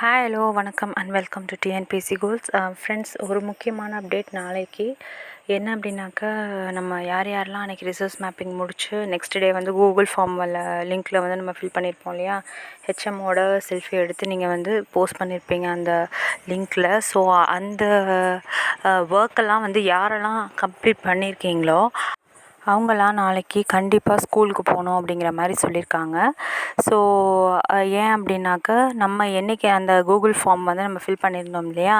Hi hello வணக்கம் and welcome to TNPSC goals. Friends, ஒரு முக்கியமான அப்டேட் நாளைக்கு என்ன அப்படின்னாக்கா, நம்ம யாரெல்லாம் அன்றைக்கி ரிசர்ச் மேப்பிங் முடிச்சு நெக்ஸ்ட் டே வந்து கூகுள் ஃபார்மில் லிங்க்கில் வந்து நம்ம ஃபில் பண்ணியிருப்போம் இல்லையா, ஹெச்எம்மோட செல்ஃபி எடுத்து நீங்கள் வந்து போஸ்ட் பண்ணியிருப்பீங்க அந்த லிங்க்கில். ஸோ அந்த ஒர்க்கெல்லாம் வந்து யாரெல்லாம் கம்ப்ளீட் பண்ணியிருக்கீங்களோ அவங்களாம் நாளைக்கு கண்டிப்பாக ஸ்கூலுக்கு போகணும் அப்படிங்கிற மாதிரி சொல்லியிருக்காங்க. ஸோ ஏன் அப்படின்னாக்கா, நம்ம என்றைக்கு அந்த கூகுள் ஃபார்ம் வந்து நம்ம ஃபில் பண்ணியிருந்தோம் இல்லையா,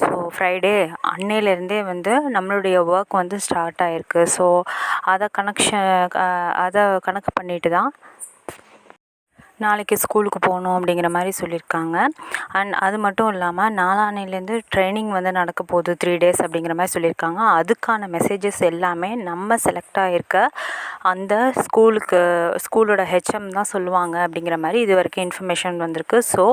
ஸோ ஃப்ரைடே அன்னையிலேருந்தே வந்து நம்மளுடைய ஒர்க் வந்து ஸ்டார்ட் ஆகிருக்கு. ஸோ அதை கணக்கு பண்ணிட்டு தான் நாளைக்கு ஸ்கூலுக்கு போகணும் அப்படிங்கிற மாதிரி சொல்லியிருக்காங்க. அண்ட் அது மட்டும் இல்லாமல் நாளான்னையிலேருந்து ட்ரைனிங் வந்து நடக்க போகுது 3 days அப்படிங்கிற மாதிரி சொல்லியிருக்காங்க. அதுக்கான மெசேஜஸ் எல்லாமே நம்ம செலக்ட் ஆகிருக்க அந்த ஸ்கூலோட ஹெச்எம் தான் சொல்லுவாங்க அப்படிங்கிற மாதிரி இது வரைக்கும் இன்ஃபர்மேஷன் வந்திருக்கு. ஸோ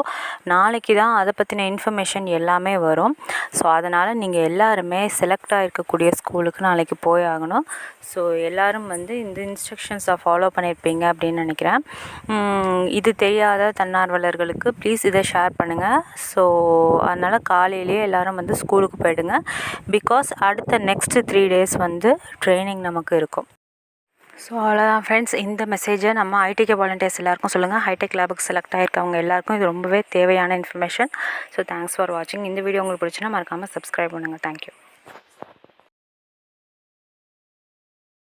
நாளைக்கு தான் அதை பற்றின இன்ஃபர்மேஷன் எல்லாமே வரும். ஸோ அதனால் நீங்கள் எல்லாருமே செலக்ட் ஆகிருக்கக்கூடிய ஸ்கூலுக்கு நாளைக்கு போய் ஆகணும். ஸோ எல்லோரும் வந்து இந்த இன்ஸ்ட்ரக்ஷன்ஸை ஃபாலோ பண்ணியிருப்பீங்க அப்படின்னு நினைக்கிறேன். இது தெரியாத தன்னார்வலர்களுக்கு ப்ளீஸ் இதை ஷேர் பண்ணுங்கள். ஸோ அதனால் காலையிலேயே எல்லோரும் வந்து ஸ்கூலுக்கு போய்டுங்க. பிகாஸ் அடுத்த நெக்ஸ்ட் 3 days வந்து ட்ரைனிங் நமக்கு இருக்கும். ஸோ அவ்வளோதான் ஃப்ரெண்ட்ஸ், இந்த மெசேஜை நம்ம ஐடிகே வாலண்டியர்ஸ் எல்லாருக்கும் சொல்லுங்கள். ஹைடெக் லேபுக்கு செலக்ட் ஆகிருக்கவங்க எல்லாருக்கும் இது ரொம்பவே தேவையான இன்ஃபர்மேஷன். ஸோ தேங்க்ஸ் ஃபார் வாட்சிங். இந்த வீடியோ உங்களுக்கு பிடிச்சுன்னா மறக்காமல் சப்ஸ்கிரைப் பண்ணுங்கள். தேங்க்யூ.